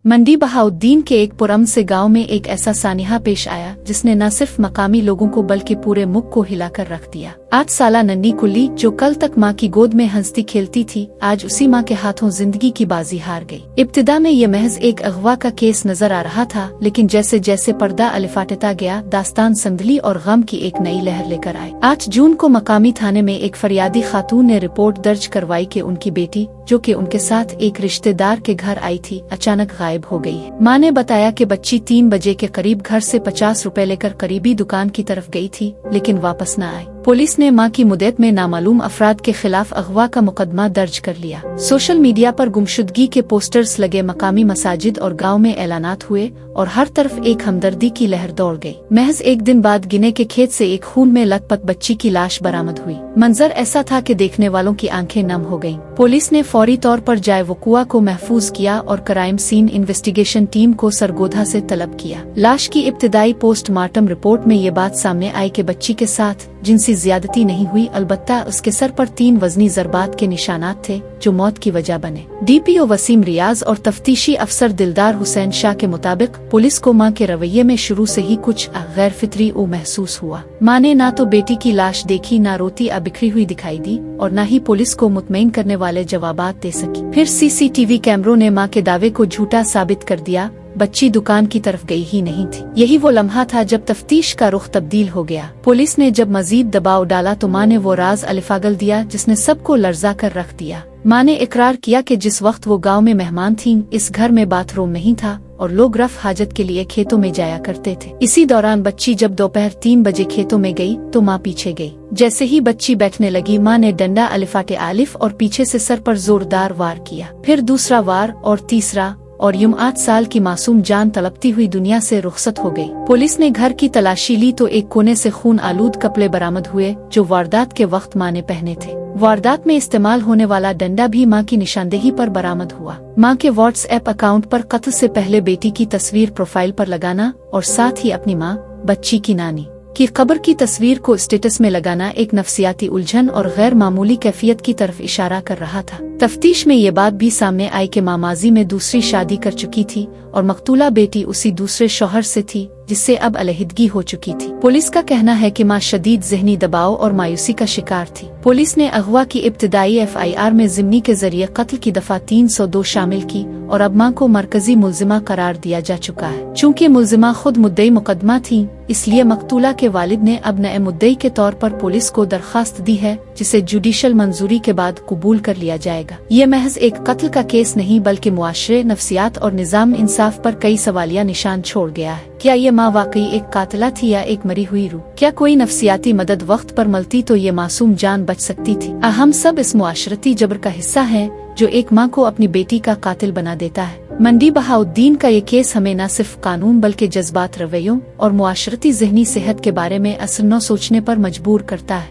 मंडी बहाउद्दीन के एक पुरअमन से गांव में एक ऐसा सानिहा पेश आया जिसने न सिर्फ मकामी लोगों को बल्कि पूरे मुल्क को हिलाकर रख दिया। 8 साला नन्ही कुल्ली जो कल तक मां की गोद में हंसती खेलती थी, आज उसी मां के हाथों जिंदगी की बाजी हार गई। इब्तिदा में ये महज एक अगवा का केस नजर आ रहा था, लेकिन जैसे जैसे पर्दा अलिफाटता गया, दास्तान संदली और गम की एक नई लहर लेकर आई। 8 जून को मकामी थाने में एक फरियादी खातून ने रिपोर्ट दर्ज करवाई कि उनकी बेटी, जो कि उनके साथ एक रिश्तेदार के घर आई थी, अचानक गायब हो गई है। मां ने बताया कि बच्ची 3 बजे के करीब घर से 50 रुपए लेकर करीबी दुकान की तरफ गई थी, लेकिन वापस न आई। पुलिस ने मां की मुद्दत में नामालूम अफराद के खिलाफ अगवा का मुकदमा दर्ज कर लिया। सोशल मीडिया पर गुमशुदगी के पोस्टर्स लगे, मकामी मसाजिद और गांव में ऐलानात हुए और हर तरफ एक हमदर्दी की लहर दौड़ गई। महज एक दिन बाद गिने के खेत से एक खून में लथपथ बच्ची की लाश बरामद हुई। मंजर ऐसा था कि देखने वालों की आंखें नम हो गईं। पुलिस ने फौरी तौर पर जाए वकुआ को महफूज किया और क्राइम सीन इन्वेस्टिगेशन टीम को सरगोधा से तलब किया। लाश की इब्तिदाई पोस्टमार्टम रिपोर्ट में ये बात सामने आई कि बच्ची के साथ जिनसी ज्यादती नहीं हुई, अलबत्ता उसके सर पर 3 वजनी जरबात के निशानात थे जो मौत की वजह बने। डीपीओ वसीम रियाज और तफ्तीशी अफसर दिलदार हुसैन शाह के मुताबिक पुलिस को मां के रवैये में शुरू से ही कुछ गैर फितरी महसूस हुआ। मां ने ना तो बेटी की लाश देखी, ना रोती बिखरी हुई दिखाई दी और न ही पुलिस को मुतमईन करने वाले जवाबात दे सकी। फिर सीसीटीवी कैमरों ने मां के दावे को झूठा साबित कर दिया। बच्ची दुकान की तरफ गई ही नहीं थी। यही वो लम्हा था जब तफ्तीश का रुख तब्दील हो गया। पुलिस ने जब मजीद दबाव डाला तो मां ने वो राज अलिफागल दिया जिसने सबको लर्जा कर रख दिया। मां ने इकरार किया कि जिस वक्त वो गांव में मेहमान थीं, इस घर में बाथरूम नहीं था और लोग रफ हाजत के लिए खेतों में जाया करते थे। इसी दौरान बच्ची जब दोपहर 3 बजे खेतों में गई तो मां पीछे गई। जैसे ही बच्ची बैठने लगी, मां ने डंडा अलिफाटे आलिफ और पीछे से सर पर जोरदार वार किया। फिर दूसरा वार और तीसरा, और यूं 8 साल की मासूम जान तड़पती हुई दुनिया से रुखसत हो गई। पुलिस ने घर की तलाशी ली तो एक कोने से खून आलूद कपड़े बरामद हुए जो वारदात के वक्त मां ने पहने थे। वारदात में इस्तेमाल होने वाला डंडा भी मां की निशानदेही पर बरामद हुआ। मां के व्हाट्सएप अकाउंट पर कत्ल से पहले बेटी की तस्वीर प्रोफाइल पर लगाना और साथ ही अपनी मां, बच्ची की नानी की कब्र की तस्वीर को स्टेटस में लगाना एक नफ्सियाती उलझन और गैर मामूली कैफियत की तरफ इशारा कर रहा था। तफ्तीश में ये बात भी सामने आई कि मां माजी में दूसरी शादी कर चुकी थी और मकतूला बेटी उसी दूसरे शौहर से थी जिससे अब अलहदगी हो चुकी थी। पुलिस का कहना है कि मां शदीद ज़हनी दबाव और मायूसी का शिकार थी। पुलिस ने अगवा की इब्तिदाई FIR में ज़िम्नी के जरिए कत्ल की दफा 302 शामिल की और अब मां को मरकजी मुल्जिमा करार दिया जा चुका है। चूँकि मुल्जिमा खुद मुद्दई मुकदमा थी, इसलिए मकतूला के वालिद ने अब नए मुद्दई के तौर पर पुलिस को दरखास्त दी है, जिसे जुडिशल मंजूरी के बाद कबूल कर लिया जाएगा। ये महज एक कत्ल का केस नहीं बल्कि मुआशरे, नफ्सियात और निज़ाम इंसाफ पर कई सवालिया निशान छोड़ गया है। क्या ये माँ वाकई एक कातिला थी या एक मरी हुई रूह? क्या कोई नफ्सियाती मदद वक्त पर मिलती तो ये मासूम जान बच सकती थी? हम सब इस मुआशरती जबर का हिस्सा हैं जो एक माँ को अपनी बेटी का कातिल बना देता है। मंडी बहाउद्दीन का ये केस हमें न सिर्फ कानून बल्कि जज्बात, रवैयों और मुआशरती ज़हनी सेहत के बारे में असल न सोचने पर मजबूर करता है।